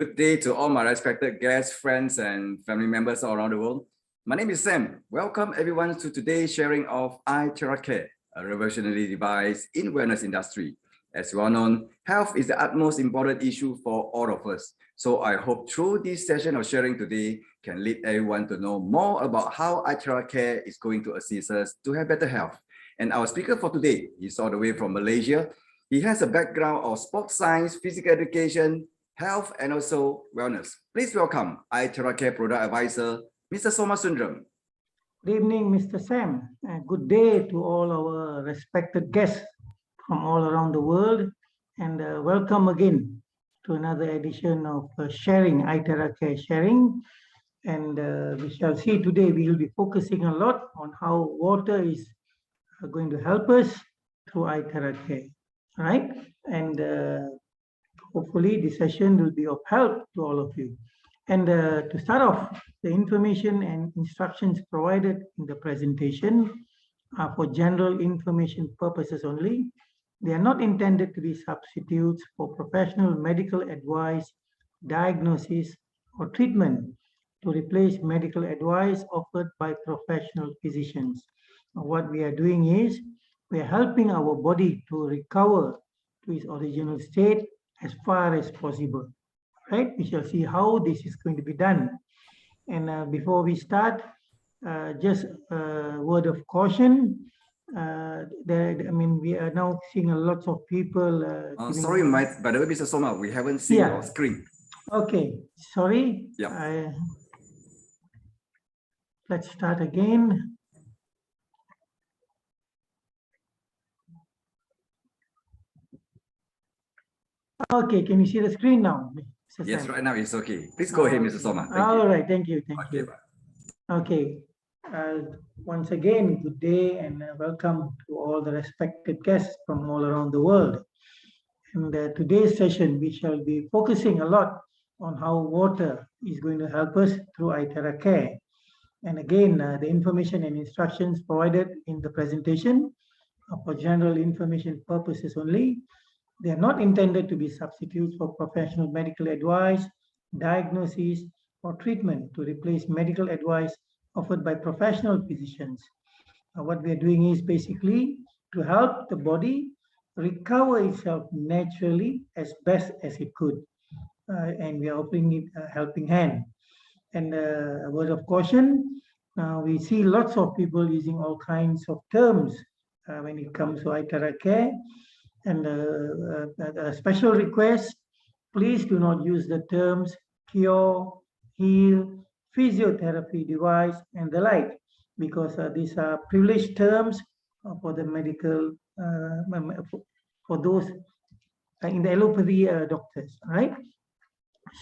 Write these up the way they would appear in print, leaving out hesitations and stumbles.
Good day to all my respected guests, friends, and family members all around the world. My name is Sam. Welcome everyone to today's sharing of iTeraCare, a revolutionary device in wellness industry. As you all know, health is the utmost important issue for all of us. So I hope through this session of sharing today can lead everyone to know more about how iTeraCare is going to assist us to have better health. And our speaker for today is all the way from Malaysia. He has a background of sports science, physical education, health, and also wellness. Please welcome iTeraCare Product Advisor, Mr. Soma Sundram. Good evening, Mr. Sam. Good day to all our respected guests from all around the world. And welcome again to another edition of sharing, iTeraCare sharing. And we shall see today, we will be focusing a lot on how water is going to help us through iTeraCare, right? And hopefully the session will be of help to all of you. And to start off, the information and instructions provided in the presentation are for general information purposes only. They are not intended to be substitutes for professional medical advice, diagnosis, or treatment to replace medical advice offered by professional physicians. What we are doing is we are helping our body to recover to its original state as far as possible, right? We shall see how this is going to be done. And before we start, just a word of caution. We are now seeing a lot of people. Sorry, by the way, Mr. Soma, we haven't seen your screen. Okay, sorry. Yeah. Let's start again. Okay, can you see the screen now? Yes, right now it's okay. Please go ahead, Mr. Soma. All right, thank you. Thank you. Okay, once again, good day and welcome to all the respected guests from all around the world. In today's session, we shall be focusing a lot on how water is going to help us through iTeraCare. And again, the information and instructions provided in the presentation are for general information purposes only. They are not intended to be substitutes for professional medical advice, diagnosis, or treatment to replace medical advice offered by professional physicians. What we are doing is basically to help the body recover itself naturally as best as it could. And we are offering it a helping hand. And a word of caution, we see lots of people using all kinds of terms when it comes to iTeraCare. And a special request, please do not use the terms cure, heal, physiotherapy device, and the like, because these are privileged terms for the medical, for those in the allopathy doctors, right?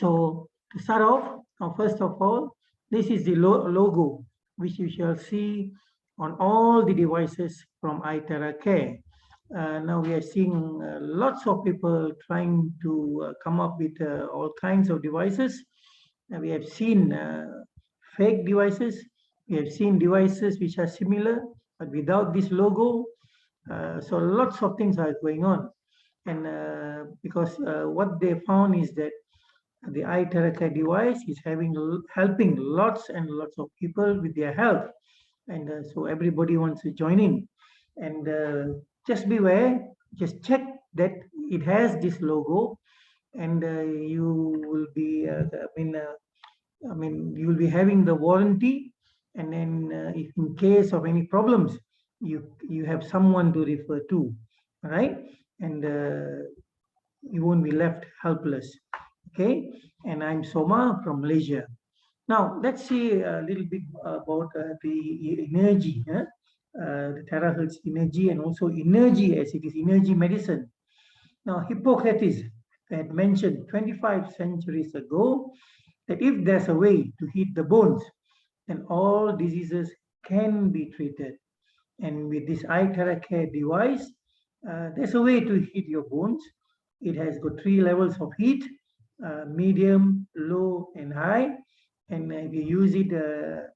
So to start off, first of all, this is the logo, which you shall see on all the devices from iTeraCare. Now we are seeing lots of people trying to come up with all kinds of devices. We have seen fake devices. We have seen devices which are similar, but without this logo. So lots of things are going on. And because what they found is that the iTeraCare device is helping lots and lots of people with their health. And so everybody wants to join in. And just beware, just check that it has this logo, and you will be, you will be having the warranty. And then if in case of any problems, you have someone to refer to, right? And you won't be left helpless. Okay, and I'm Soma from Malaysia. Now let's see a little bit about the energy. The Terahertz energy, and also energy as it is energy medicine. Now, Hippocrates had mentioned 25 centuries ago that if there's a way to heat the bones, then all diseases can be treated. And with this iTeraCare device, there's a way to heat your bones. It has got 3 levels of heat, medium, low, and high. And if you use it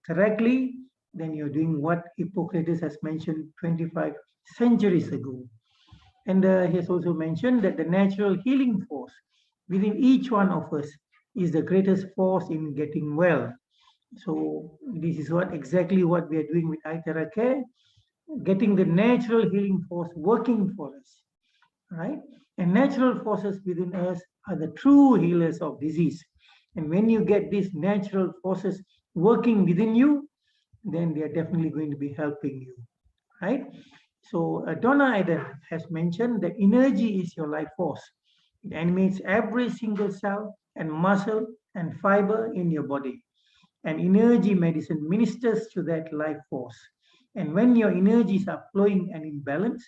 correctly, then you're doing what Hippocrates has mentioned 25 centuries ago. And he has also mentioned that the natural healing force within each one of us is the greatest force in getting well. So this is exactly what we are doing with iTeraCare, getting the natural healing force working for us, right? And natural forces within us are the true healers of disease. And when you get these natural forces working within you, then they are definitely going to be helping you, right? So Donna Eden has mentioned that energy is your life force. It animates every single cell and muscle and fiber in your body. And energy medicine ministers to that life force. And when your energies are flowing and in balance,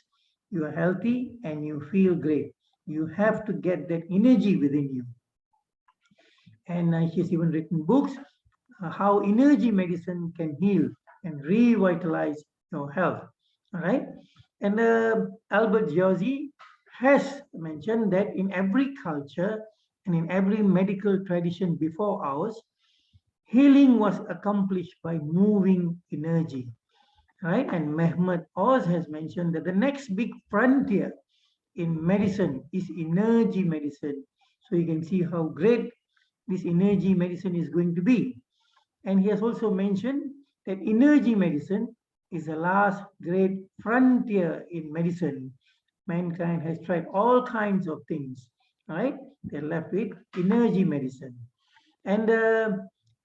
you are healthy and you feel great. You have to get that energy within you. And she's even written books, how energy medicine can heal and revitalize your health. All right. And Albert Jauzi has mentioned that in every culture and in every medical tradition before ours, healing was accomplished by moving energy. Right. And Mehmet Oz has mentioned that the next big frontier in medicine is energy medicine. So you can see how great this energy medicine is going to be. And he has also mentioned that energy medicine is the last great frontier in medicine. Mankind has tried all kinds of things, right? They're left with energy medicine. And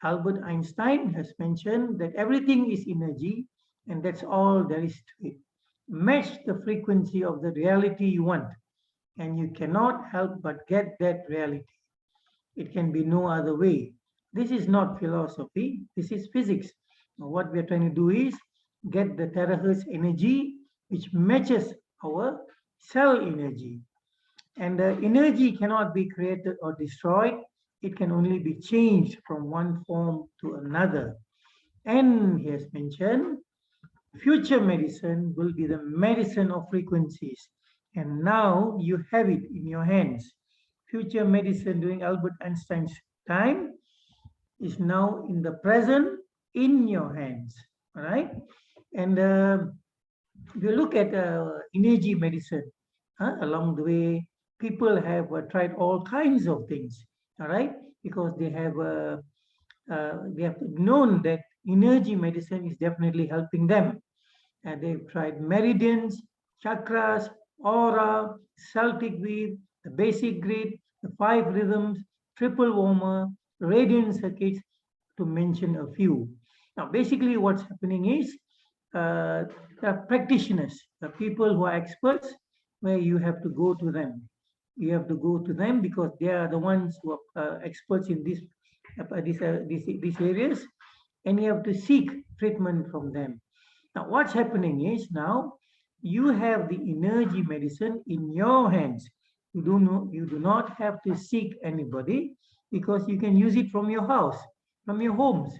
Albert Einstein has mentioned that everything is energy, and that's all there is to it. Match the frequency of the reality you want, and you cannot help but get that reality. It can be no other way. This is not philosophy, this is physics. Now, what we are trying to do is get the terahertz energy which matches our cell energy. And the energy cannot be created or destroyed, it can only be changed from one form to another. And he has mentioned future medicine will be the medicine of frequencies. And now you have it in your hands. Future medicine during Albert Einstein's time is now in the present in your hands. All right. And if you look at energy medicine, along the way, people have tried all kinds of things. All right. Because they have known that energy medicine is definitely helping them. And they've tried meridians, chakras, aura, Celtic weave, the basic grid, the 5 rhythms, triple warmer, radiant circuits, to mention a few. Now, basically, what's happening is there are practitioners, the people who are experts, where you have to go to them. You have to go to them because they are the ones who are experts in these areas, and you have to seek treatment from them. Now, what's happening is now you have the energy medicine in your hands. You do not have to seek anybody because you can use it from your house, from your homes.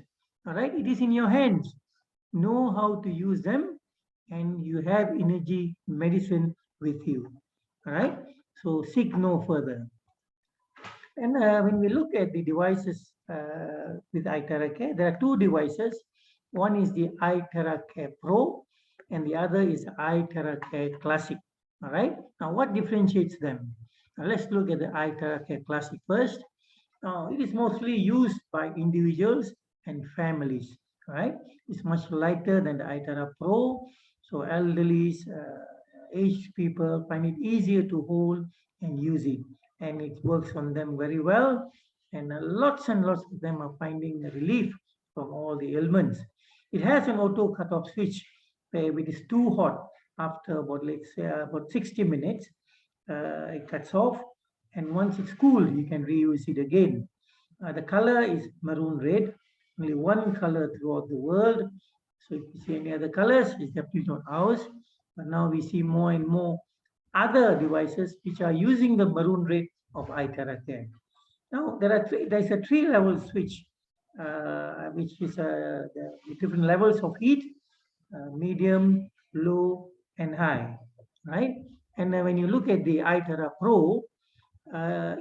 All right, it is in your hands. Know how to use them, and you have energy medicine with you. All right, so seek no further. And when we look at the devices with iTeraCare, there are 2 devices. One is the iTeraCare Pro, and the other is iTeraCare Classic. All right. Now, what differentiates them? Now, let's look at the iTeraCare Classic first. Now, it is mostly used by individuals and families. All right. It's much lighter than the iTera Pro, so elderly, aged people find it easier to hold and use it, and it works on them very well. And lots of them are finding relief from all the ailments. It has an auto cutoff switch where it is too hot after about, let's say, about 60 minutes. It cuts off, and once it's cool, you can reuse it again. The color is maroon red, only one color throughout the world. So if you see any other colors, it's definitely not ours. But now we see more and more other devices which are using the maroon red of iTeraCare. Now there's a 3-level switch, which is the different levels of heat, medium, low, and high, right? And when you look at the iTera Pro,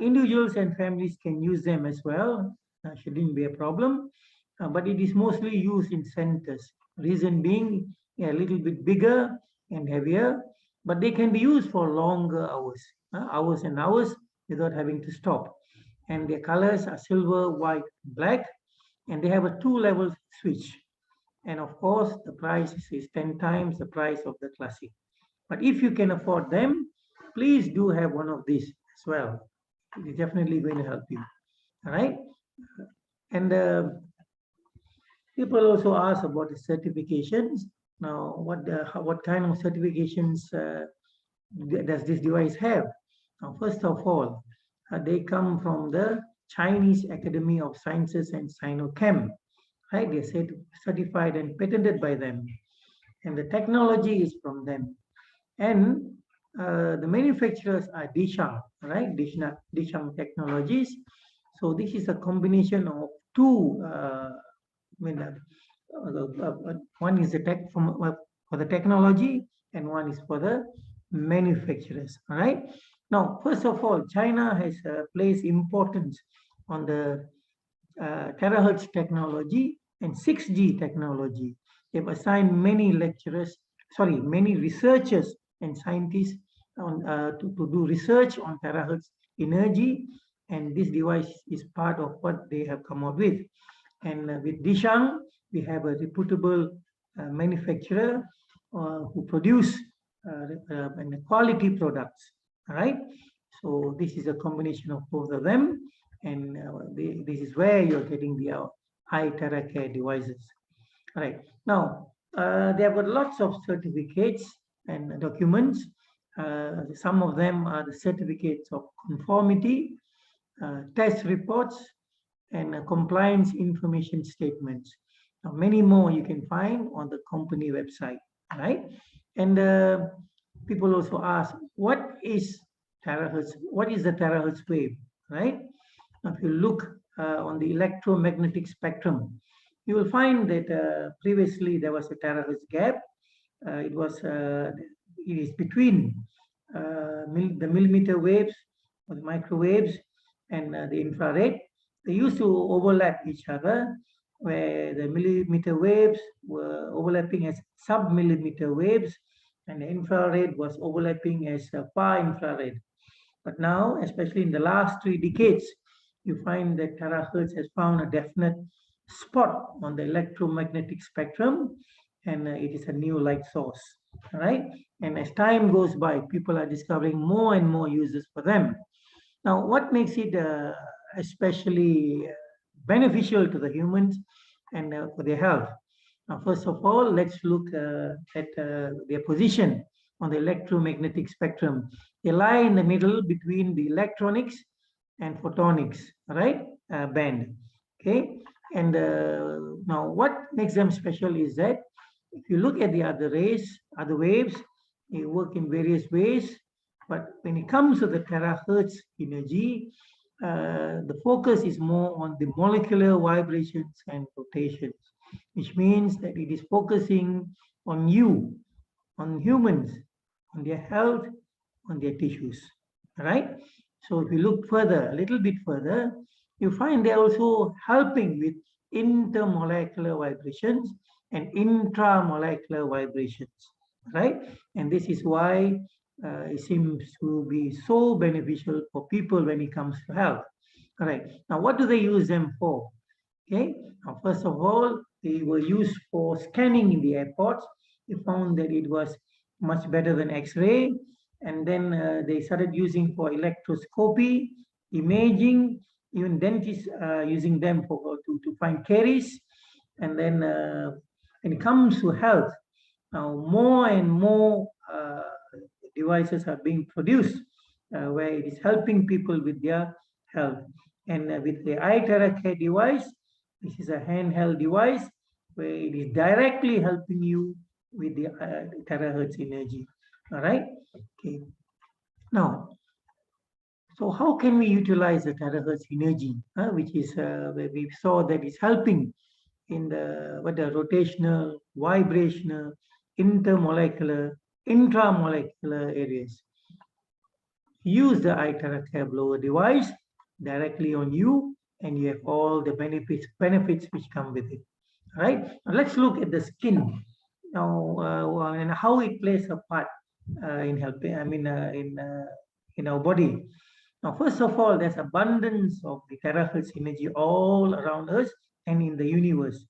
individuals and families can use them as well. Shouldn't be a problem, but it is mostly used in centers. Reason being, a little bit bigger and heavier, but they can be used for longer hours, hours and hours without having to stop. and their colors are silver, white, black, and they have a 2-level switch. And of course, the price is 10 times the price of the Classic. But if you can afford them, please do have one of these as well. It is definitely going to help you. All right. And people also ask about the certifications. Now, what kind of certifications does this device have? Now, first of all, they come from the Chinese Academy of Sciences and Sinochem. Right? They're certified and patented by them. And the technology is from them. And the manufacturers are Dishang, right? Dishang Technologies. So this is a combination of two. One is the tech for the technology, and one is for the manufacturers. All right. Now, first of all, China has placed importance on the Terahertz technology and 6G technology. They've assigned many many researchers and scientists on, to do research on terahertz energy, and this device is part of what they have come up with. And with Dishang, we have a reputable manufacturer who produce quality products. All right. So this is a combination of both of them, and this is where you're getting the iTeraCare devices. All right. Now, they have got lots of certificates and documents. Some of them are the certificates of conformity, test reports, and compliance information statements. Now, many more you can find on the company website, right? And people also ask, what is terahertz? What is the terahertz wave, right? Now, if you look on the electromagnetic spectrum, you will find that previously there was a terahertz gap. It is between the millimeter waves or the microwaves and the infrared. They used to overlap each other, where the millimeter waves were overlapping as sub-millimeter waves, and the infrared was overlapping as far infrared. But now, especially in the last 3 decades, you find that terahertz has found a definite spot on the electromagnetic spectrum, and it is a new light source. All right. And as time goes by, people are discovering more and more uses for them. Now, what makes it especially beneficial to the humans and for their health? Now, first of all, let's look at their position on the electromagnetic spectrum. They lie in the middle between the electronics and photonics, right? Band. Okay. And now, what makes them special is that if you look at the other waves, they work in various ways. But when it comes to the terahertz energy, the focus is more on the molecular vibrations and rotations, which means that it is focusing on you, on humans, on their health, on their tissues. Right? So if you look further, a little bit further, you find they're also helping with intermolecular vibrations and intramolecular vibrations, right? And this is why it seems to be so beneficial for people when it comes to health. All right. Now, what do they use them for? Okay. Now, first of all, they were used for scanning in the airports. They found that it was much better than X-ray. And then they started using for electroscopy, imaging, even dentists using them to find caries. And then when it comes to health, now more and more devices are being produced where it is helping people with their health. And with the iTeraCare device, this is a handheld device where it is directly helping you with the terahertz energy. All right. Okay. Now, so how can we utilize the terahertz energy, which is where we saw that is helping in the rotational, vibrational, intermolecular, intramolecular areas? Use the iTeraCare blower device directly on you, and you have all the benefits which come with it. All right. Now let's look at the skin now and how it plays a part in helping. I mean, in our body. Now, first of all, there's abundance of the terahertz energy all around us and in the universe.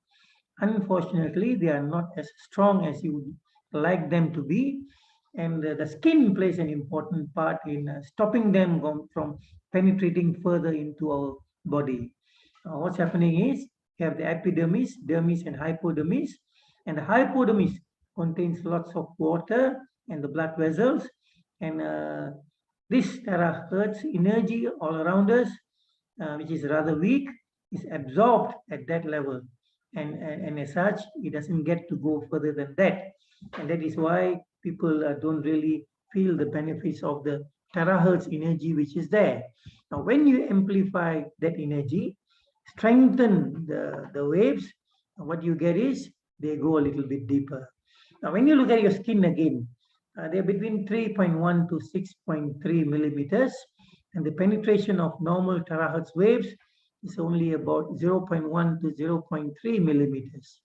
Unfortunately, they are not as strong as you would like them to be, and the skin plays an important part in stopping them from penetrating further into our body. What's happening is you have the epidermis, dermis, and hypodermis, and the hypodermis contains lots of water and the blood vessels, and this terahertz energy all around us, which is rather weak, is absorbed at that level. And as such, it doesn't get to go further than that. And that is why people don't really feel the benefits of the terahertz energy which is there. Now, when you amplify that energy, strengthen the waves, what you get is they go a little bit deeper. Now, when you look at your skin again, they're between 3.1 to 6.3 millimeters, and the penetration of normal terahertz waves is only about 0.1 to 0.3 millimeters.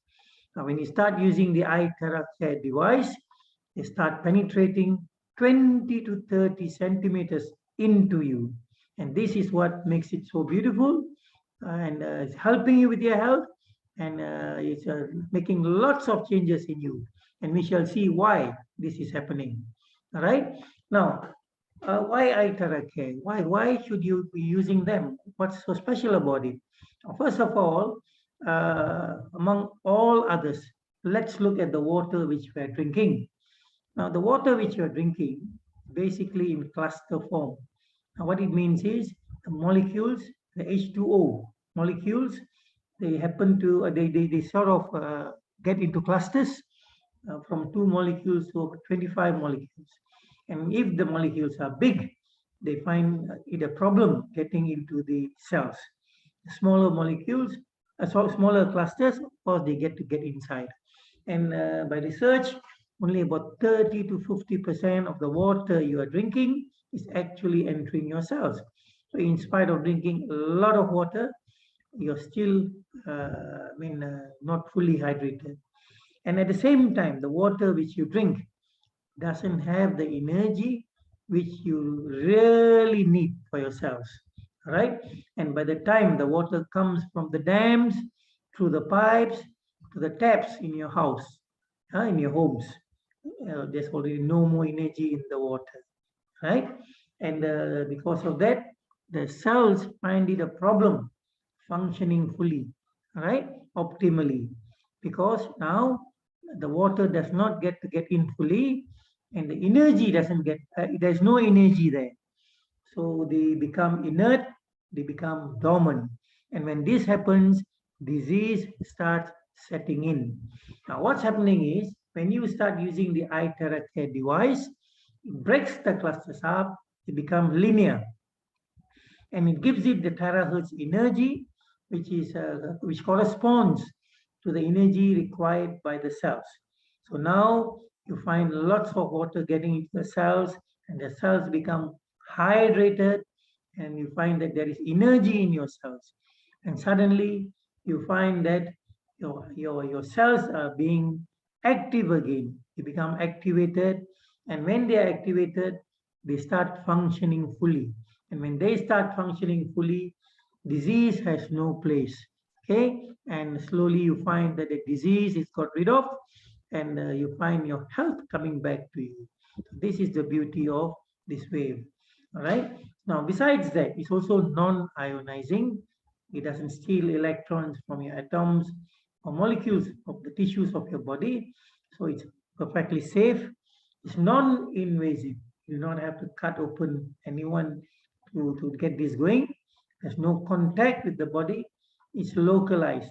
Now, when you start using the iTeraCare device, they start penetrating 20 to 30 centimeters into you. And this is what makes it so beautiful, and it's helping you with your health, and it's making lots of changes in you. And we shall see why this is happening. All right. Now, why iTeraCare? Why should you be using them? What's so special about it? First of all, among all others, let's look at the water which we are drinking. Now, the water which you are drinking, basically in cluster form. Now, what it means is the molecules, the H2O molecules, they happen to, they sort of get into clusters from 2 molecules to 25 molecules. And if the molecules are big, they find it a problem getting into the cells. Smaller molecules, smaller clusters, of course, they get inside. And by research, only about 30 to 50% of the water you are drinking is actually entering your cells. So in spite of drinking a lot of water, you're still not fully hydrated. And at the same time, the water which you drink doesn't have the energy which you really need for yourselves, right? And by the time the water comes from the dams, through the pipes, to the taps in your house, in your homes, there's already no more energy in the water, right? And because of that, the cells find it a problem functioning fully, right? Optimally, because now the water does not get in fully, and the energy doesn't get, there's no energy there. So they become inert, they become dormant. And when this happens, disease starts setting in. Now, what's happening is when you start using the iTeraCare device, it breaks the clusters up, it becomes linear. And it gives it the terahertz energy, which corresponds to the energy required by the cells. So now you find lots of water getting into the cells, and the cells become hydrated, and you find that there is energy in your cells. And suddenly you find that your cells are being active again. They become activated, and when they are activated, they start functioning fully. And when they start functioning fully, disease has no place. Okay, and slowly you find that the disease is got rid of, and you find your health coming back to you. This is the beauty of this wave. All right. Now, besides that, it's also non-ionizing. It doesn't steal electrons from your atoms or molecules of the tissues of your body. So it's perfectly safe. It's non-invasive. You do not have to cut open anyone to get this going. There's no contact with the body. It's localized,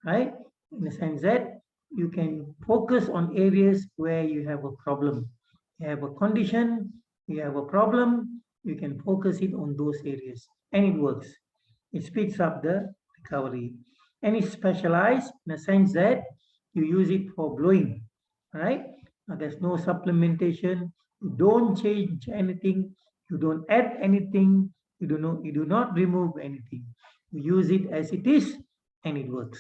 right? In the sense that you can focus on areas where you have a problem. You have a condition, you have a problem, you can focus it on those areas, and it works. It speeds up the recovery. And it's specialized in the sense that you use it for blowing, right? Now, there's no supplementation. You don't change anything. You don't add anything. You do not remove anything. You use it as it is, and it works,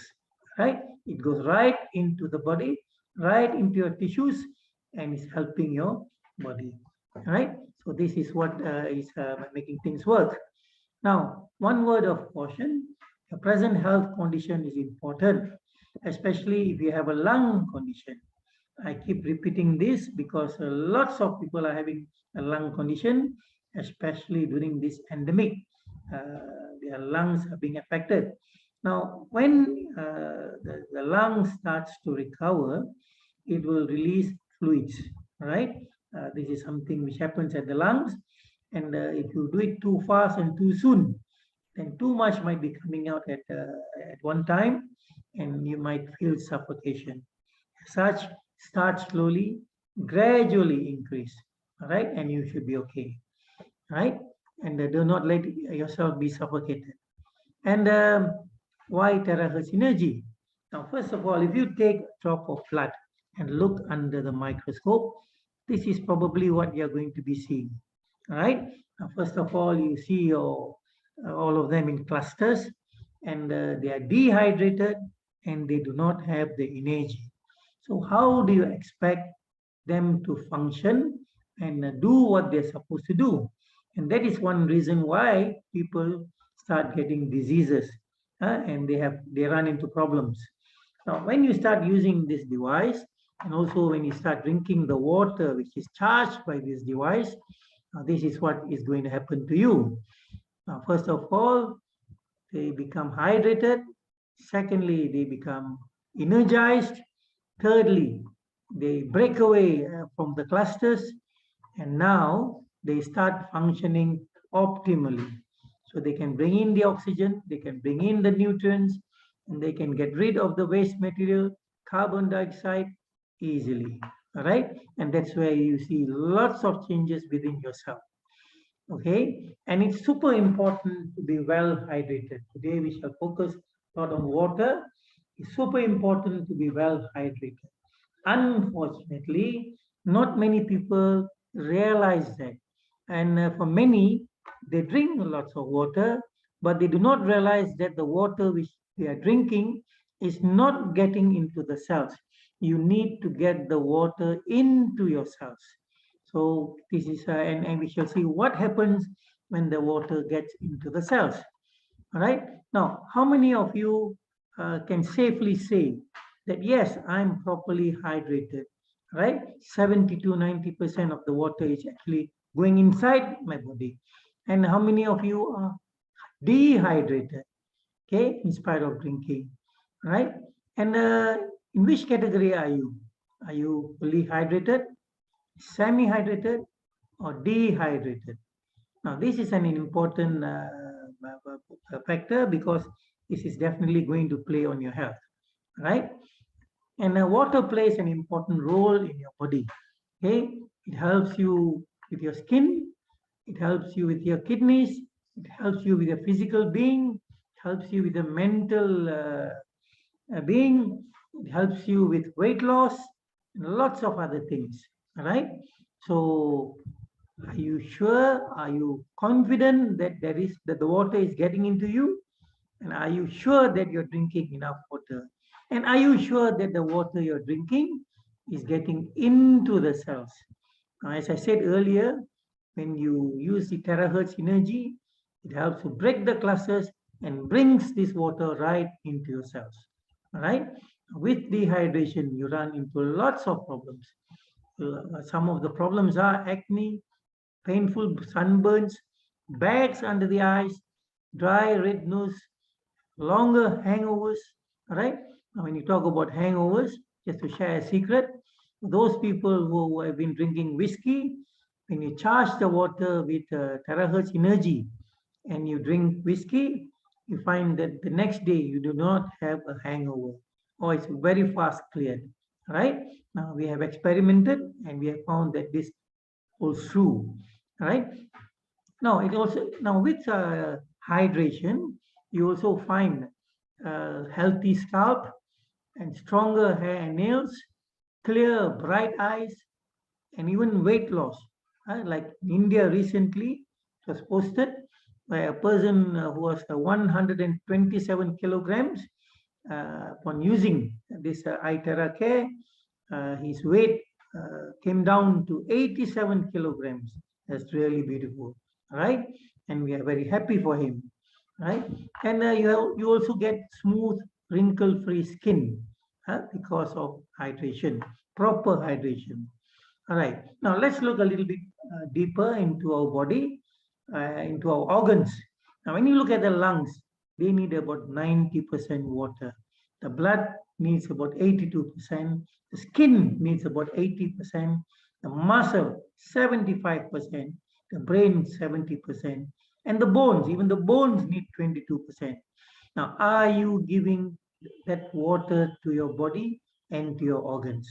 right? It goes right into the body, right into your tissues, and is helping your body, right? So this is what is making things work. Now, one word of caution, the present health condition is important, especially if you have a lung condition. I keep repeating this because lots of people are having a lung condition, especially during this pandemic. Their lungs are being affected. Now, when the lung starts to recover, it will release fluids, right? This is something which happens at the lungs. And if you do it too fast and too soon, then too much might be coming out at one time, and you might feel suffocation. Such, start slowly, gradually increase, all right? And you should be okay, right? And do not let yourself be suffocated. And why terahertz energy? Now, first of all, if you take a drop of blood and look under the microscope, this is probably what you're going to be seeing, all right? Now, first of all, you see all of them in clusters, and they are dehydrated and they do not have the energy. So how do you expect them to function and do what they're supposed to do? And that is one reason why people start getting diseases, and they run into problems. Now, when you start using this device, and also when you start drinking the water which is charged by this device, this is what is going to happen to you. Now, first of all, they become hydrated. Secondly, they become energized. Thirdly, they break away from the clusters, and now they start functioning optimally. So they can bring in the oxygen, they can bring in the nutrients, and they can get rid of the waste material, carbon dioxide easily. All right, and that's where you see lots of changes within yourself. Okay, and it's super important to be well hydrated. Today we shall focus a lot on water. It's super important to be well hydrated. Unfortunately, not many people realize that. And for many, they drink lots of water, but they do not realize that the water which they are drinking is not getting into the cells. You need to get the water into your cells. So this is, and we shall see what happens when the water gets into the cells. All right. Now, how many of you can safely say that yes, I'm properly hydrated, right? 70 to 90% of the water is actually going inside my body. And how many of you are dehydrated, okay, in spite of drinking, right? And in which category are you? Are you fully hydrated, semi-hydrated, or dehydrated? Now, this is an important factor because this is definitely going to play on your health, right? And water plays an important role in your body. Okay, it helps you with your skin, it helps you with your kidneys, it helps you with your physical being, it helps you with the mental being, it helps you with weight loss, and lots of other things. All right. So, are you sure? Are you confident that that the water is getting into you? And are you sure that you're drinking enough water? And are you sure that the water you're drinking is getting into the cells? Now, as I said earlier, when you use the terahertz energy, it helps to break the clusters and brings this water right into your cells. All right. With dehydration, you run into lots of problems. Some of the problems are acne, painful sunburns, bags under the eyes, dry red nose, longer hangovers. All right. Now, when you talk about hangovers, just to share a secret, those people who have been drinking whiskey, when you charge the water with terahertz energy and you drink whiskey, you find that the next day you do not have a hangover, or it's very fast cleared. Right. Now we have experimented and we have found that this holds true. Right. Now it also, now with hydration, you also find healthy scalp and stronger hair and nails, clear, bright eyes, and even weight loss. Like in India recently, it was posted by a person who was 127 kilograms upon using this iTeraCare. His weight came down to 87 kilograms. That's really beautiful, right? And we are very happy for him, right? And you also get smooth, wrinkle-free skin because of hydration, proper hydration. All right. Now let's look a little bit deeper into our body, into our organs. Now, when you look at the lungs, they need about 90% water. The blood needs about 82%. The skin needs about 80%. The muscle, 75%. The brain, 70%. And the bones, even the bones need 22%. Now, are you giving that water to your body and to your organs?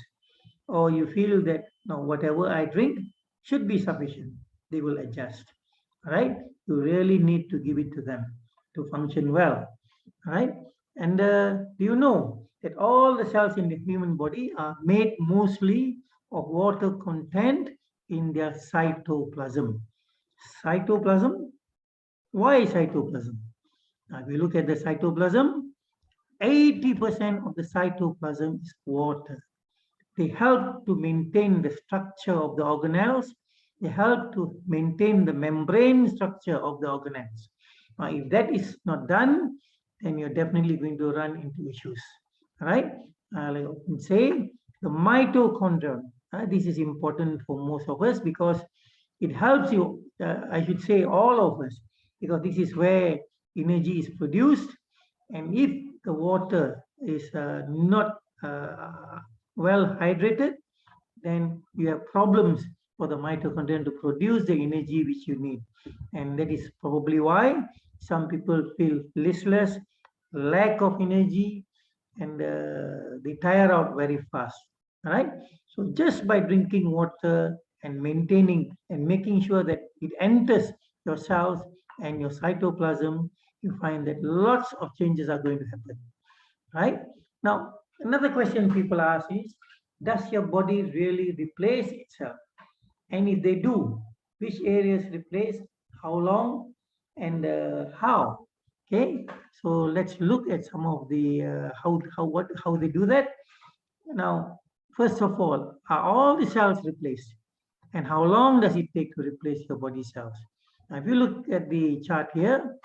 Or you feel that no, whatever I drink should be sufficient, they will adjust. Right? You really need to give it to them to function well. Right? And do you know that all the cells in the human body are made mostly of water content in their cytoplasm? Cytoplasm? Why cytoplasm? Now, if you look at the cytoplasm, 80% of the cytoplasm is water. They help to maintain the structure of the organelles. They help to maintain the membrane structure of the organelles. Now, if that is not done, then you're definitely going to run into issues. Right? Like I often say, the mitochondria. This is important for most of us because it helps you, I should say all of us, because this is where energy is produced. And if the water is not well hydrated, then you have problems for the mitochondria to produce the energy which you need. And that is probably why some people feel listless, lack of energy, and they tire out very fast. Right? So just by drinking water and maintaining and making sure that it enters your cells and your cytoplasm, you find that lots of changes are going to happen. Right? Now, another question people ask is, does your body really replace itself? And if they do, which areas replace, how long, and how? Okay, so let's look at some of the how they do that. Now, first of all the cells replaced? And how long does it take to replace your body cells? Now, if you look at the chart here,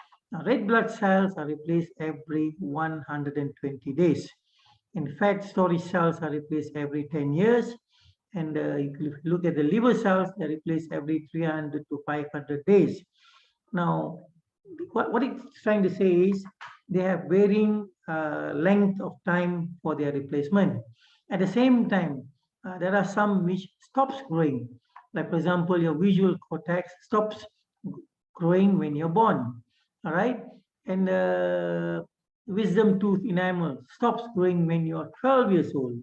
red blood cells are replaced every 120 days. In fact, storage cells are replaced every 10 years. And if you look at the liver cells, they're replaced every 300 to 500 days. Now, what it's trying to say is they have varying length of time for their replacement. At the same time, there are some which stops growing. Like, for example, your visual cortex stops growing when you're born. All right? And wisdom tooth enamel stops growing when you're 12 years old.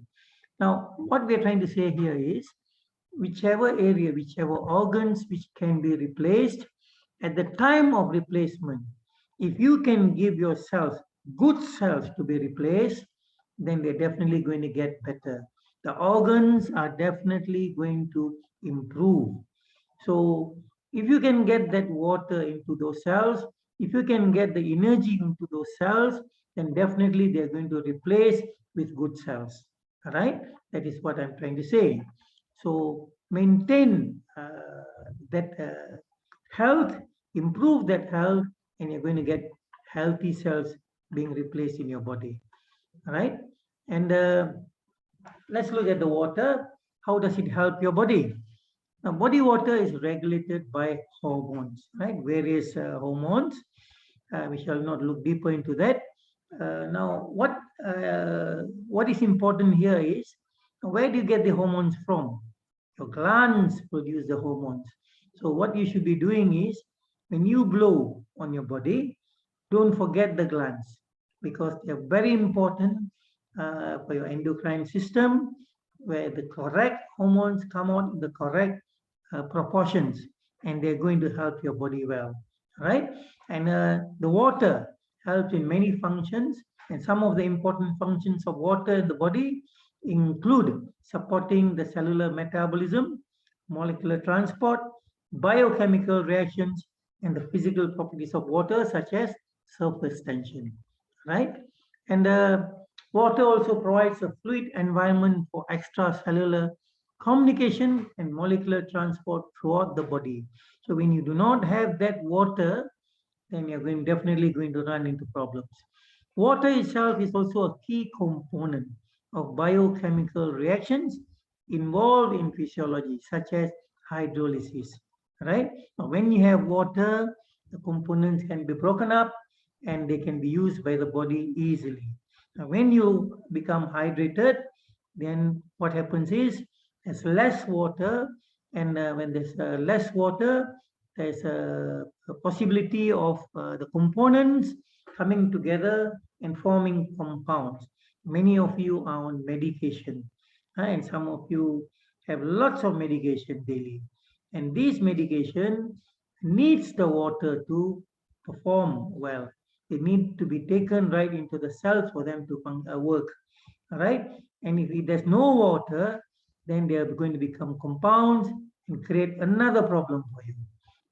Now, what we're trying to say here is whichever area, whichever organs which can be replaced, at the time of replacement, if you can give your cells good cells to be replaced, then they're definitely going to get better. The organs are definitely going to improve. So if you can get that water into those cells, if you can get the energy into those cells, then definitely they're going to replace with good cells. All right? That is what I'm trying to say. So maintain that health, improve that health, and you're going to get healthy cells being replaced in your body. All right? And let's look at the water. How does it help your body? Now, body water is regulated by hormones, right? Various hormones. We shall not look deeper into that. Now, what is important here is, where do you get the hormones from? Your glands produce the hormones. So what you should be doing is, when you blow on your body, don't forget the glands, because they're very important for your endocrine system, where the correct hormones come out in the correct proportions, and they're going to help your body well, right? And the water helps in many functions, and some of the important functions of water in the body include supporting the cellular metabolism, molecular transport, biochemical reactions, and the physical properties of water, such as surface tension, right? And water also provides a fluid environment for extracellular communication and molecular transport throughout the body. So when you do not have that water, then you're definitely going to run into problems. Water itself is also a key component of biochemical reactions involved in physiology, such as hydrolysis. Right? Now, when you have water, the components can be broken up and they can be used by the body easily. Now, when you become hydrated, then what happens is there's less water, and when there's less water, there's a possibility of the components coming together and forming compounds. Many of you are on medication, and some of you have lots of medication daily. And this medication needs the water to perform well. They need to be taken right into the cells for them to work. Right? And if there's no water, then they are going to become compounds and create another problem for you.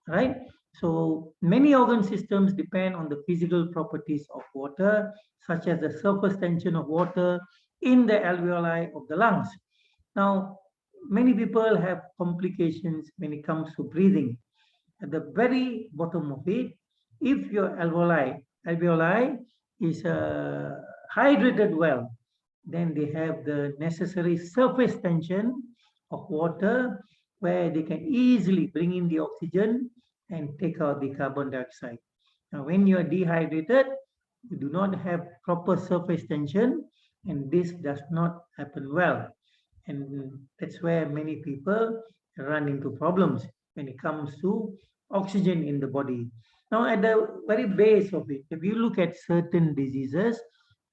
Right? So many organ systems depend on the physical properties of water, such as the surface tension of water in the alveoli of the lungs. Now, many people have complications when it comes to breathing. At the very bottom of it, if your alveoli is hydrated well, then they have the necessary surface tension of water where they can easily bring in the oxygen and take out the carbon dioxide. Now, when you are dehydrated, you do not have proper surface tension, and this does not happen well. And that's where many people run into problems when it comes to oxygen in the body. Now, at the very base of it, if you look at certain diseases,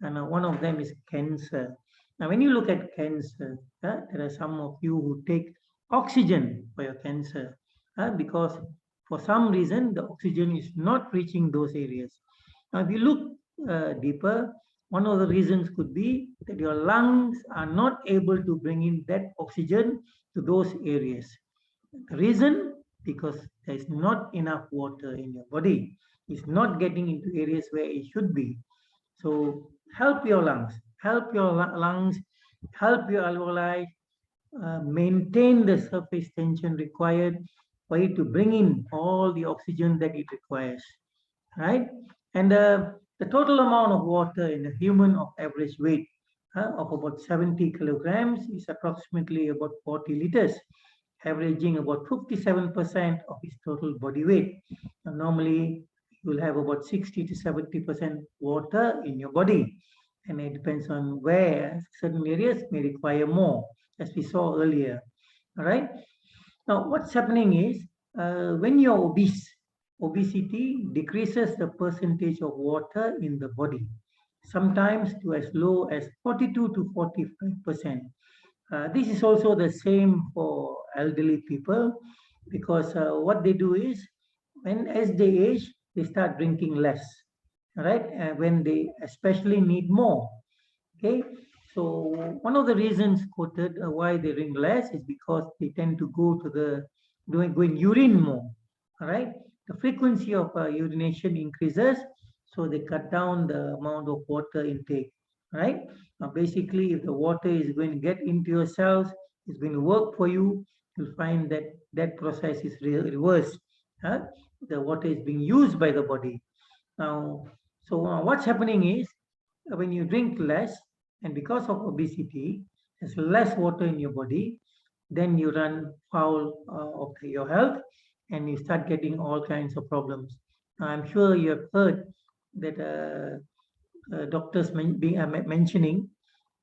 and one of them is cancer. Now, when you look at cancer, there are some of you who take oxygen for your cancer because for some reason the oxygen is not reaching those areas. Now, if you look deeper, one of the reasons could be that your lungs are not able to bring in that oxygen to those areas. The reason? Because there is not enough water in your body. It's not getting into areas where it should be. So help your lungs, help your lungs, help your alveoli maintain the surface tension required for it to bring in all the oxygen that it requires, right? And the total amount of water in a human of average weight of about 70 kilograms is approximately about 40 liters, averaging about 57% of its total body weight. And normally, you'll have about 60 to 70% water in your body. And it depends on where certain areas may require more, as we saw earlier. All right. Now, what's happening is when you're obese, obesity decreases the percentage of water in the body, sometimes to as low as 42 to 45%. This is also the same for elderly people because what they do is as they age, they start drinking less, right? When they especially need more. Okay, so one of the reasons quoted why they drink less is because they tend to go to the going urine more. All right, the frequency of urination increases, so they cut down the amount of water intake. Right now, basically, if the water is going to get into your cells, it's going to work for you. You'll find that that process is reversed. Huh? The water is being used by the body. Now, so what's happening is when you drink less, and because of obesity, there's less water in your body, then you run foul of your health and you start getting all kinds of problems. Now, I'm sure you have heard that doctors mentioning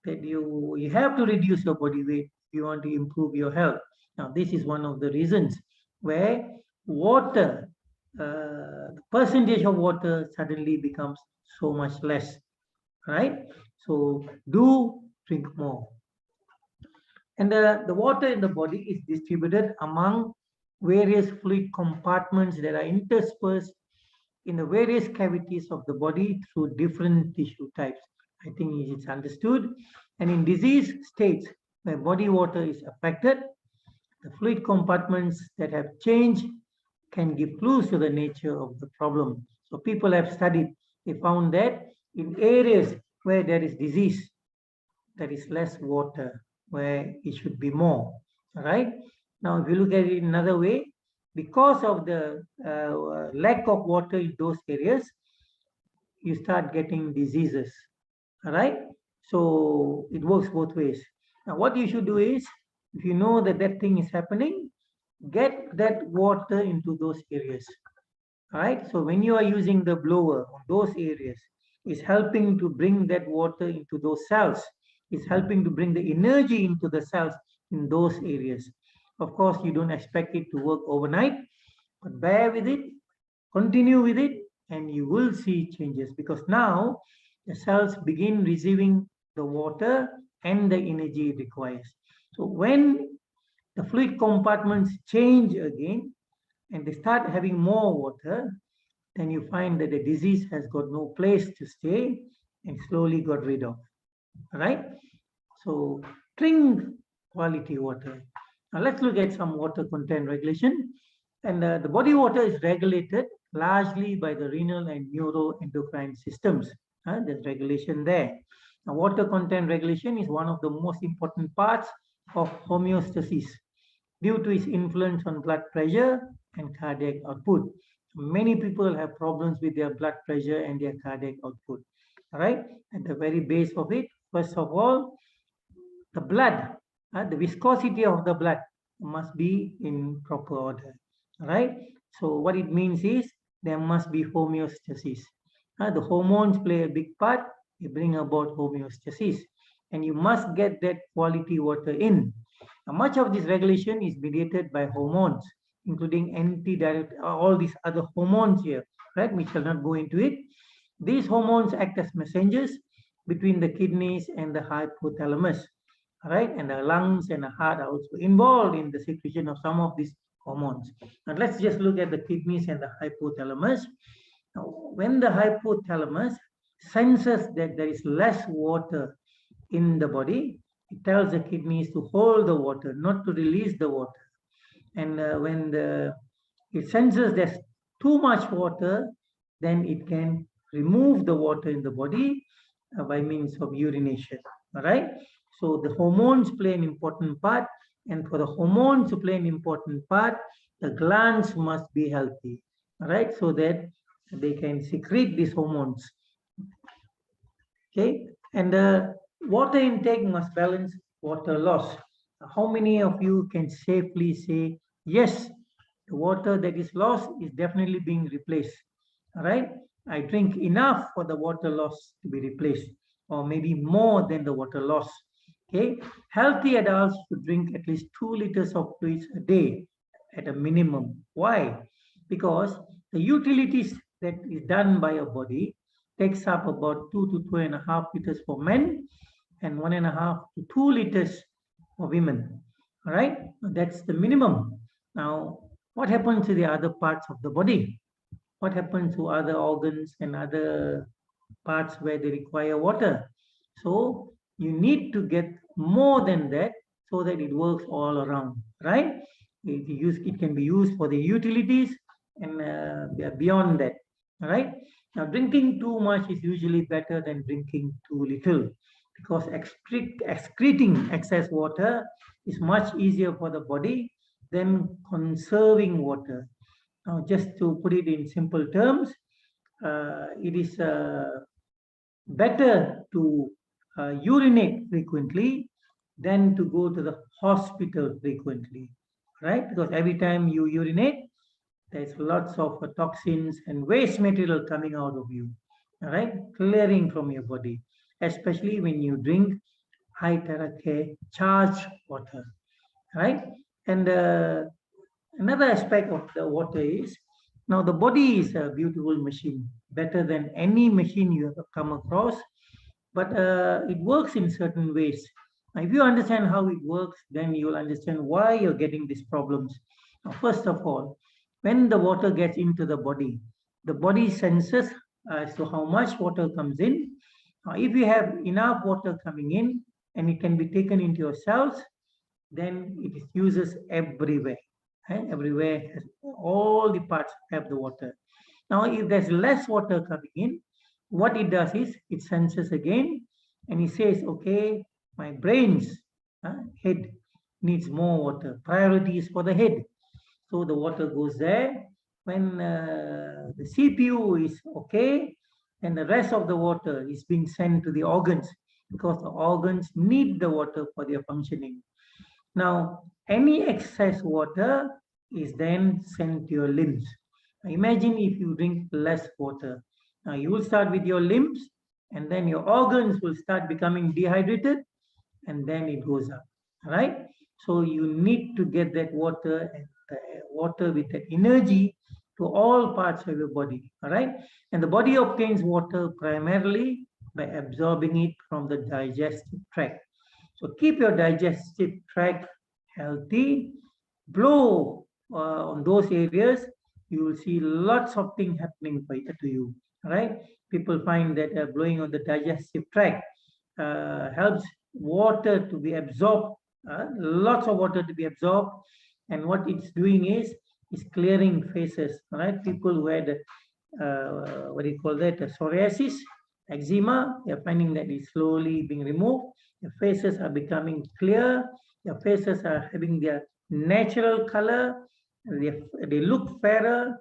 that you have to reduce your body weight if you want to improve your health. Now, this is one of the reasons where water, the percentage of water suddenly becomes so much less, right? So do drink more. And the water in the body is distributed among various fluid compartments that are interspersed in the various cavities of the body through different tissue types. I think it's understood. And in disease states where body water is affected, the fluid compartments that have changed can give clues to the nature of the problem. So people have studied, they found that in areas where there is disease, there is less water, where it should be more. All right. Now, if you look at it another way, because of the lack of water in those areas, you start getting diseases. All right. So it works both ways. Now, what you should do is, if you know that that thing is happening, get that water into those areas. All right. So when you are using the blower on those areas, it's helping to bring that water into those cells. It's helping to bring the energy into the cells in those areas. Of course, you don't expect it to work overnight, but bear with it, continue with it, and you will see changes, because now the cells begin receiving the water and the energy it requires. So when the fluid compartments change again and they start having more water, then you find that the disease has got no place to stay and slowly got rid of. All right? So drink quality water. Now let's look at some water content regulation. And the body water is regulated largely by the renal and neuroendocrine systems. There's regulation there. Now, water content regulation is one of the most important parts of homeostasis due to its influence on blood pressure and cardiac output. Many people have problems with their blood pressure and their cardiac output. All right, at the very base of it, first of all, the blood, the viscosity of the blood must be in proper order. All right. So what it means is there must be homeostasis. The hormones play a big part. They bring about homeostasis, and you must get that quality water in. Now, much of this regulation is mediated by hormones, including antidiuretic, all these other hormones here, right? We shall not go into it. These hormones act as messengers between the kidneys and the hypothalamus, right? And the lungs and the heart are also involved in the secretion of some of these hormones. Now let's just look at the kidneys and the hypothalamus. Now, when the hypothalamus senses that there is less water in the body, it tells the kidneys to hold the water, not to release the water. And when it senses there's too much water, then it can remove the water in the body by means of urination. All right. So the hormones play an important part, and for the hormones to play an important part, the glands must be healthy. All right, so that they can secrete these hormones. Okay, and the water intake must balance water loss. How many of you can safely say yes? The water that is lost is definitely being replaced. All right, I drink enough for the water loss to be replaced, or maybe more than the water loss. Okay, healthy adults should drink at least 2 liters of fluids a day at a minimum. Why? Because the utilities that is done by a body takes up about 2 to 2.5 liters for men and 1.5 to 2 liters for women. All right, that's the minimum. Now, what happens to the other parts of the body? What happens to other organs and other parts where they require water? So you need to get more than that so that it works all around, right? It can be used for the utilities and beyond that, all right? Now, drinking too much is usually better than drinking too little, because excreting excess water is much easier for the body than conserving water. Now, just to put it in simple terms, it is better to urinate frequently than to go to the hospital frequently, right? Because every time you urinate, there's lots of toxins and waste material coming out of you, all right? Clearing from your body, especially when you drink iTeraCare charged water, right? And another aspect of the water is, now the body is a beautiful machine, better than any machine you have come across, but it works in certain ways. Now, if you understand how it works, then you will understand why you're getting these problems. Now, first of all, when the water gets into the body senses as to how much water comes in. Now, if you have enough water coming in and it can be taken into your cells, then it is uses everywhere. Everywhere, all the parts have the water. Now, if there's less water coming in, what it does is it senses again and it says, okay, my brain's head, needs more water. Priority is for the head. So the water goes there. When the CPU is okay, and the rest of the water is being sent to the organs because the organs need the water for their functioning. Now, any excess water is then sent to your limbs. Now, imagine if you drink less water. Now, you will start with your limbs, and then your organs will start becoming dehydrated, and then it goes up. All right. So you need to get that water and water with the energy to all parts of your body. All right. And the body obtains water primarily by absorbing it from the digestive tract. So keep your digestive tract healthy, blow on those areas, you will see lots of things happening to you, right? People find that blowing on the digestive tract helps water to be absorbed, lots of water to be absorbed, and what it's doing is clearing faces, right? People who had what do you call that, psoriasis, eczema, they're finding that it's slowly being removed. Your faces are becoming clear. Your faces are having their natural color. They look fairer,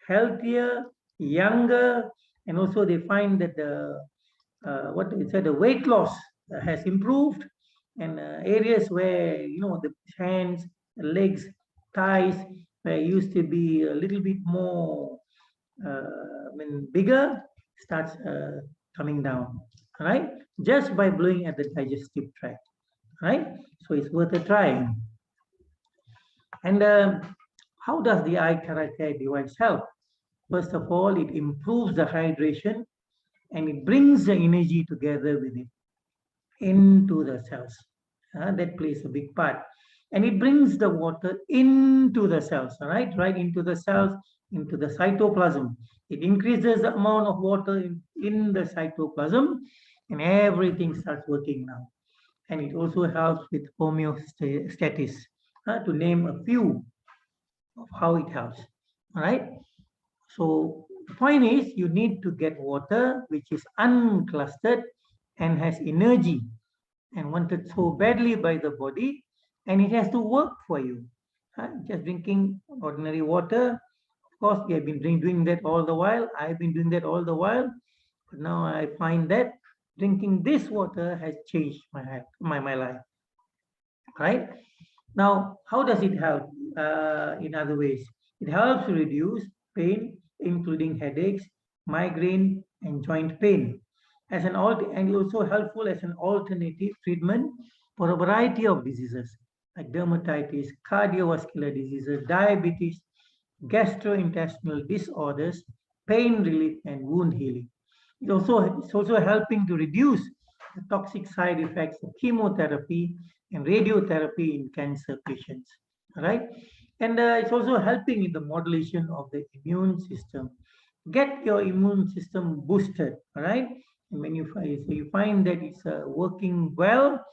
healthier, younger, and also they find that what is that, the weight loss has improved, and areas where the hands, legs, thighs, where used to be a little bit more bigger, starts coming down, right? Just by blowing at the digestive tract, right? So it's worth a try. And how does the iTeraCare device help? First of all, it improves the hydration and it brings the energy together with it into the cells. That plays a big part. And it brings the water into the cells, right into the cells, into the cytoplasm. It increases the amount of water in the cytoplasm, and everything starts working now. And it also helps with homeostasis, to name a few of how it helps. All right. So the point is, you need to get water which is unclustered and has energy and wanted so badly by the body, and it has to work for you. Just drinking ordinary water, of course, we have been doing that all the while. I've been doing that all the while. But now I find that drinking this water has changed my life. Right? Now, how does it help in other ways? It helps reduce pain, including headaches, migraine, and joint pain. And also helpful as an alternative treatment for a variety of diseases like dermatitis, cardiovascular diseases, diabetes, gastrointestinal disorders, pain relief, and wound healing. It's also helping to reduce the toxic side effects of chemotherapy and radiotherapy in cancer patients, right? And it's also helping in the modulation of the immune system. Get your immune system boosted, right? And when you find that it's working well,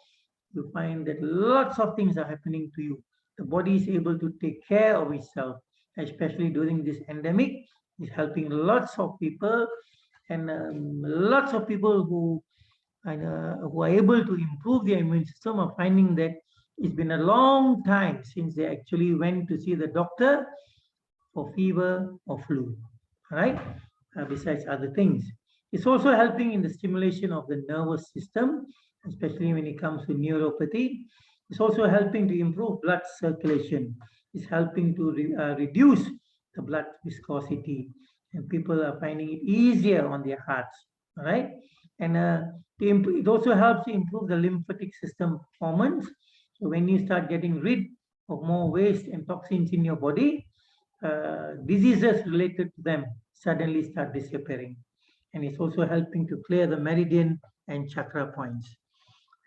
you find that lots of things are happening to you. The body is able to take care of itself, especially during this endemic. It's helping lots of people, and lots of people who are able to improve their immune system are finding that it's been a long time since they actually went to see the doctor for fever or flu, right? Besides other things. It's also helping in the stimulation of the nervous system, especially when it comes to neuropathy. It's also helping to improve blood circulation. It's helping to reduce the blood viscosity, and people are finding it easier on their hearts, all right? And it also helps to improve the lymphatic system performance. So when you start getting rid of more waste and toxins in your body, diseases related to them suddenly start disappearing. And it's also helping to clear the meridian and chakra points.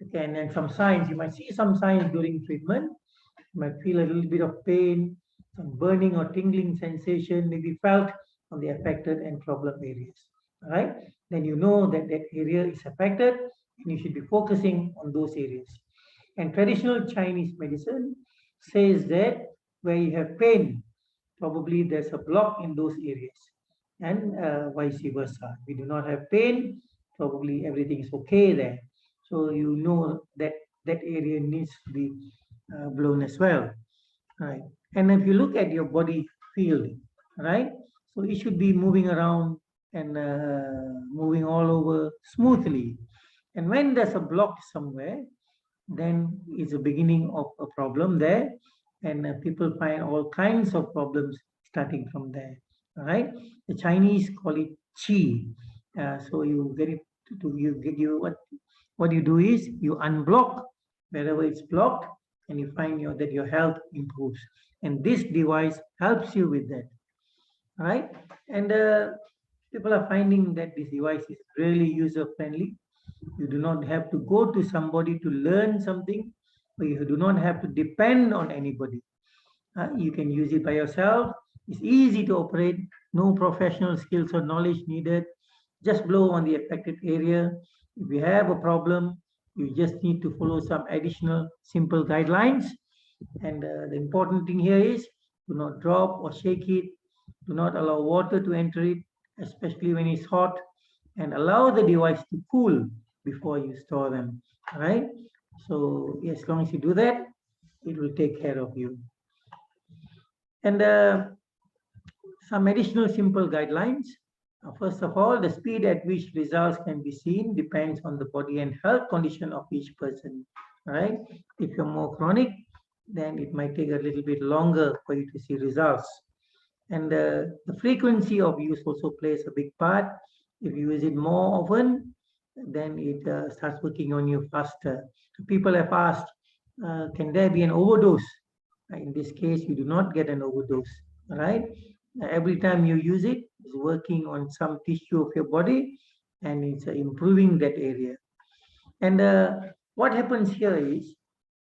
Okay, and then some signs, you might see some signs during treatment. You might feel a little bit of pain, some burning or tingling sensation may be felt on the affected and problem areas. All right, then you know that that area is affected and you should be focusing on those areas. And traditional Chinese medicine says that where you have pain, probably there's a block in those areas, and vice versa. We do not have pain, probably everything is okay there. So you know that that area needs to be blown as well, right? And if you look at your body field, right, so it should be moving around and moving all over smoothly. And when there's a block somewhere, then it's the beginning of a problem there, and people find all kinds of problems starting from there. All right, the Chinese call it qi. So you get it to you get you what you do is you unblock wherever it's blocked, and you find that your health improves. And this device helps you with that. All right, and people are finding that this device is really user friendly. You do not have to go to somebody to learn something, or you do not have to depend on anybody. You can use it by yourself. It's easy to operate, no professional skills or knowledge needed. Just blow on the affected area. If you have a problem, you just need to follow some additional simple guidelines. And the important thing here is do not drop or shake it. Do not allow water to enter it, especially when it's hot, and allow the device to cool before you store them. All right. So as long as you do that, it will take care of you. And some additional simple guidelines. First of all, the speed at which results can be seen depends on the body and health condition of each person. Right? If you're more chronic, then it might take a little bit longer for you to see results. And the frequency of use also plays a big part. If you use it more often, then it starts working on you faster. People have asked, can there be an overdose? In this case, you do not get an overdose, right? Every time you use it, it's working on some tissue of your body, and it's improving that area. And what happens here is,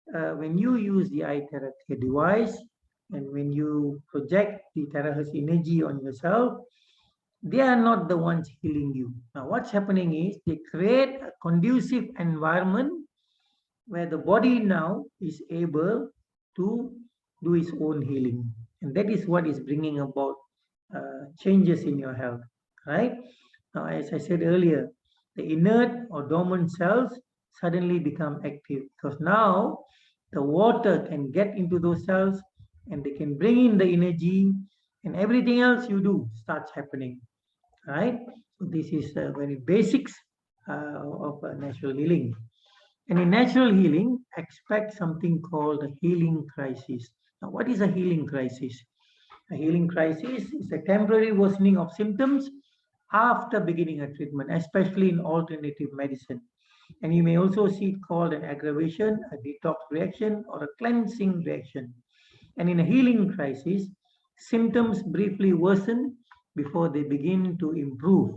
when you use the iTeraCare device, and when you project the terahertz energy on yourself, they are not the ones healing you. Now, what's happening is they create a conducive environment where the body now is able to do its own healing. And that is what is bringing about changes in your health, right? Now, as I said earlier, the inert or dormant cells suddenly become active because now the water can get into those cells and they can bring in the energy, and everything else you do starts happening, right? So this is the very basics of natural healing. And in natural healing, expect something called a healing crisis. Now, what is a healing crisis? A healing crisis is a temporary worsening of symptoms after beginning a treatment, especially in alternative medicine. And you may also see it called an aggravation, a detox reaction, or a cleansing reaction. And in a healing crisis, symptoms briefly worsen before they begin to improve.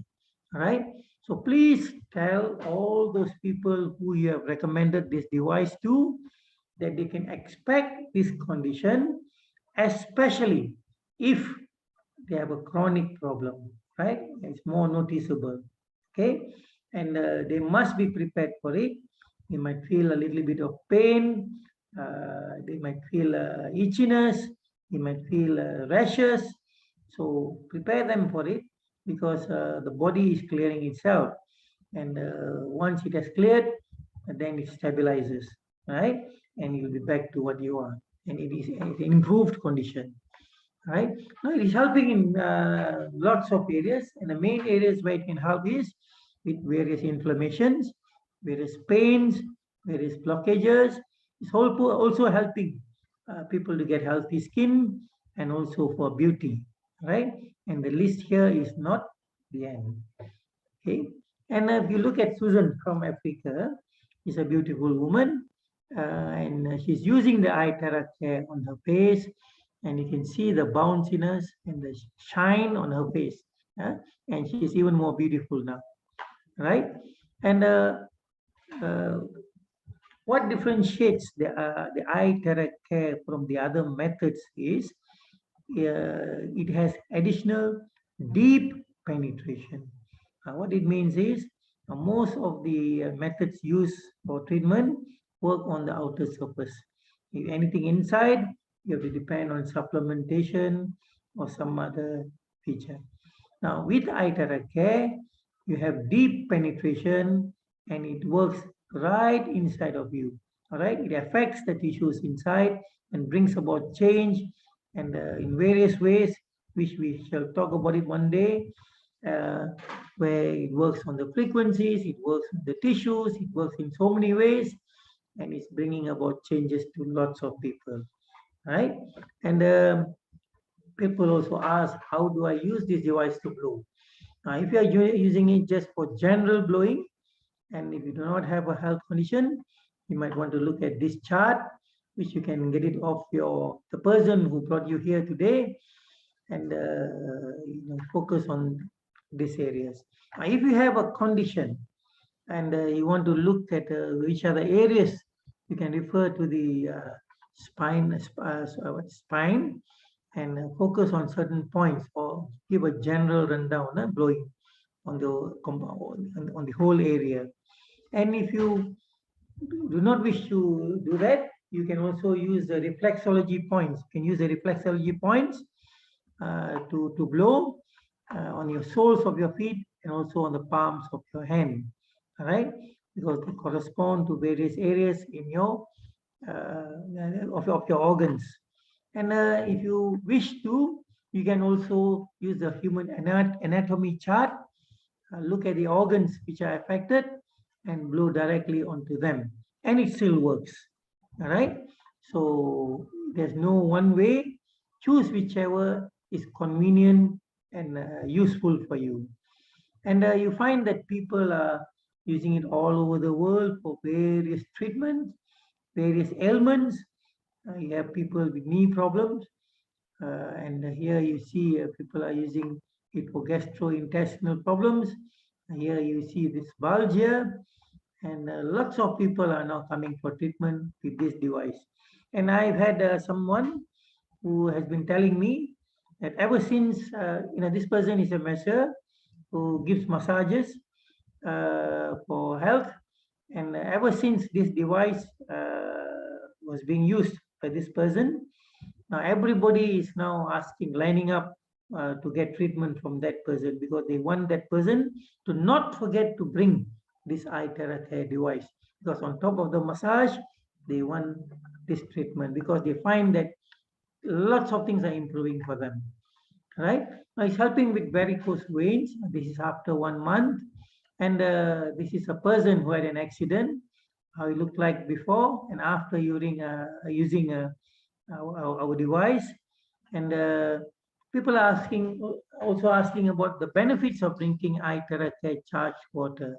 All right. So please tell all those people who you have recommended this device to that they can expect this condition, especially if they have a chronic problem, right? It's more noticeable, okay? And they must be prepared for it. They might feel a little bit of pain. They might feel itchiness. They might feel rashes. So prepare them for it because the body is clearing itself. And once it has cleared, then it stabilizes, right? And you'll be back to what you are. And it is an improved condition, right? Now it is helping in lots of areas. And the main areas where it can help is with various inflammations, various pains, various blockages. It's also helping people to get healthy skin and also for beauty, right? And the list here is not the end, okay? And if you look at Susan from Africa, she's a beautiful woman, and she's using the iTeraCare on her face, and you can see the bounciness and the shine on her face, and she's even more beautiful now, right? And what differentiates the iTeraCare from the other methods is it has additional deep penetration. What it means is most of the methods used for treatment work on the outer surface. If anything inside, you have to depend on supplementation or some other feature. Now, with iTeraCare, you have deep penetration and it works right inside of you. All right, it affects the tissues inside and brings about change, and in various ways, which we shall talk about it one day, uh, where it works on the frequencies, it works on the tissues, it works in so many ways, and it's bringing about changes to lots of people, right? And people also ask, how do I use this device to blow? If you are using it just for general blowing, and if you do not have a health condition, you might want to look at this chart, which you can get it off the person who brought you here today, and focus on these areas. If you have a condition and you want to look at which are the areas, you can refer to the spine and focus on certain points or give a general rundown, blowing on the on the whole area. And if you do not wish to do that, you can also use the reflexology points. You can use the reflexology points to blow on your soles of your feet and also on the palms of your hand. All right, because they correspond to various areas in your of your organs. And if you wish to, you can also use the human anatomy chart, look at the organs which are affected, and blow directly onto them, and it still works. All right. So there's no one way. Choose whichever is convenient and useful for you. And you find that people are using it all over the world for various treatments, various ailments. You have people with knee problems, and here you see people are using it for gastrointestinal problems. Here you see this bulge here, and lots of people are now coming for treatment with this device. And I've had someone who has been telling me that ever since, this person is a masseur who gives massages for health, and ever since this device was being used by this person, now everybody is now asking, lining up to get treatment from that person, because they want that person to not forget to bring this iTeraCare device, because on top of the massage, they want this treatment because they find that lots of things are improving for them. Right? Now it's helping with varicose veins. This is after 1 month, and this is a person who had an accident. How it looked like before and after using our device. And people are also asking about the benefits of drinking iTeraCare charged water.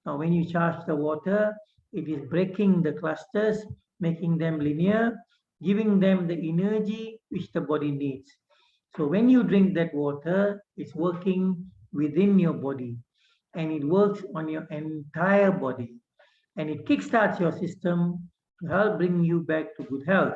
Now, when you charge the water, it is breaking the clusters, making them linear, giving them the energy which the body needs. So when you drink that water, it's working within your body, and it works on your entire body, and it kickstarts your system to help bring you back to good health.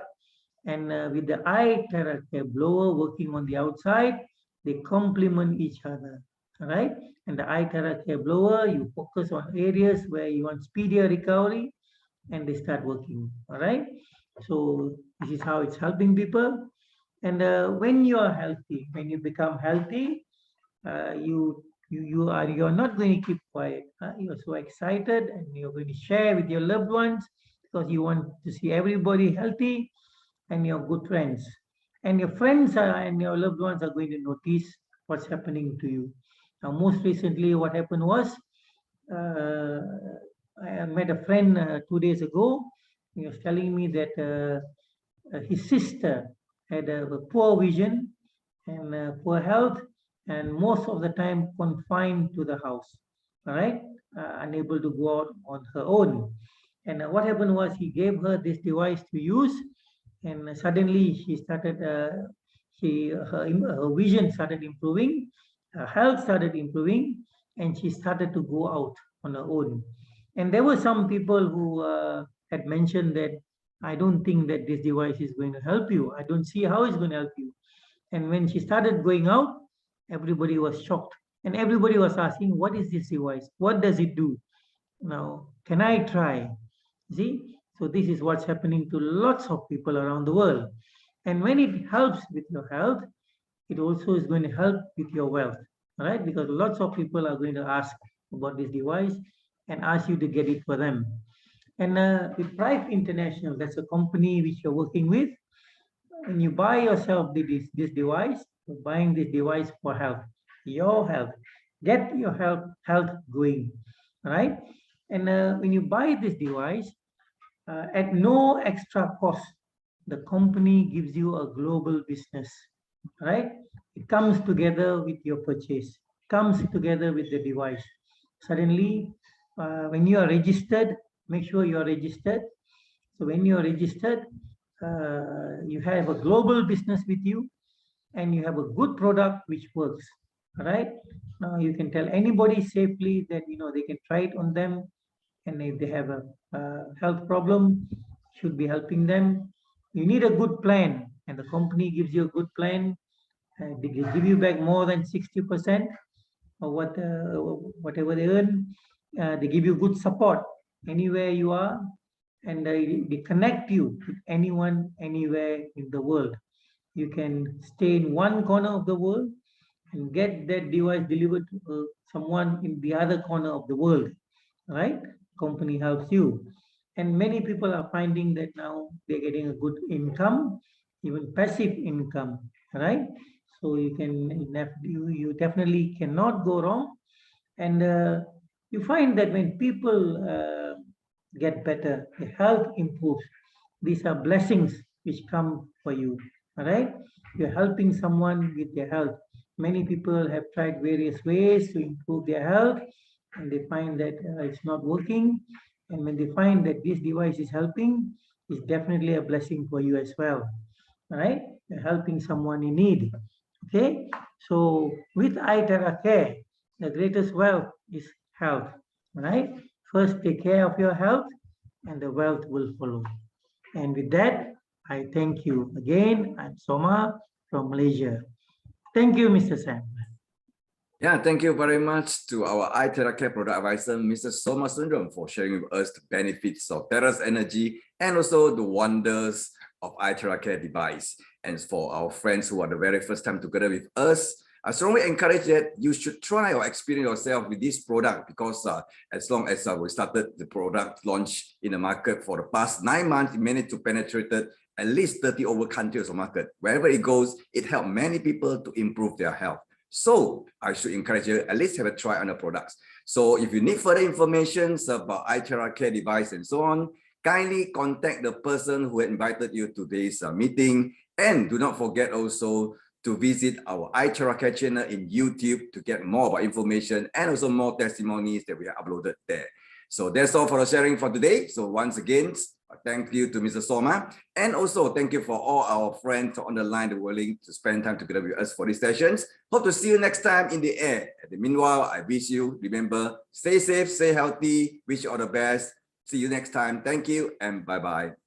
And with the iTeraCare blower working on the outside, they complement each other. All right. And the iTeraCare blower, you focus on areas where you want speedier recovery, and they start working. All right. So this is how it's helping people. And when you are healthy, when you become healthy, you're not going to keep quiet. You're so excited, and you're going to share with your loved ones because you want to see everybody healthy, and your good friends. And your friends and your loved ones are going to notice what's happening to you. Now, most recently, what happened was I met a friend 2 days ago. He was telling me that his sister had a poor vision and poor health, and most of the time confined to the house, all right, unable to go out on her own. And what happened was he gave her this device to use, and suddenly she started her vision started improving, her health started improving, and she started to go out on her own. And there were some people who had mentioned that, I don't think that this device is going to help you, I don't see how it's going to help you. And when she started going out, everybody was shocked, and everybody was asking, what is this device, what does it do? Now, can I try? See, so this is what's happening to lots of people around the world. And when it helps with your health, it also is going to help with your wealth, all right? Because lots of people are going to ask about this device and ask you to get it for them. And with Prive International, that's a company which you're working with. When you buy yourself this device, you're buying this device for health, your health. Get your health going, right? And when you buy this device, at no extra cost, the company gives you a global business, right? It comes together with your purchase, comes together with the device. Suddenly, when you are registered, make sure you are registered. So when you are registered, you have a global business with you, and you have a good product which works. All right. Now you can tell anybody safely that they can try it on them, and if they have a health problem, should be helping them. You need a good plan, and the company gives you a good plan. They give you back more than 60% of whatever they earn. They give you good support anywhere you are, and they connect you with anyone anywhere in the world. You can stay in one corner of the world and get that device delivered to someone in the other corner of the world, right? Company helps you. And many people are finding that now they're getting a good income, even passive income, right? So you definitely cannot go wrong. And you find that when people get better, the health improves. These are blessings which come for you. All right, you're helping someone with their health. Many people have tried various ways to improve their health, and they find that it's not working. And when they find that this device is helping, it's definitely a blessing for you as well. All right, you're helping someone in need. Okay, so with iTeraCare, the greatest wealth is health. All right, first take care of your health, and the wealth will follow. And with that, I thank you again. I'm Soma from Malaysia. Thank you, Mr. Sam. Yeah, thank you very much to our iTeraCare product advisor, Mr. Soma Sundram, for sharing with us the benefits of Therahertz energy and also the wonders of iTeraCare device. And for our friends who are the very first time together with us, I strongly encourage that you should try or experience yourself with this product, because as long as we started the product launch in the market for the past 9 months, it managed to penetrate at least 30 over countries of market. Wherever it goes, it helped many people to improve their health. So I should encourage you at least have a try on the products. So if you need further information about iTeraCare device and so on, kindly contact the person who invited you to this meeting. And do not forget also to visit our iTeraCare channel in YouTube to get more about information and also more testimonies that we have uploaded there. So that's all for the sharing for today. So once again, thank you to Mr. Soma, and also thank you for all our friends on the line that were willing to spend time together with us for these sessions. Hope to see you next time in the air. Meanwhile, I wish you, remember, stay safe, stay healthy, wish you all the best. See you next time. Thank you and bye-bye.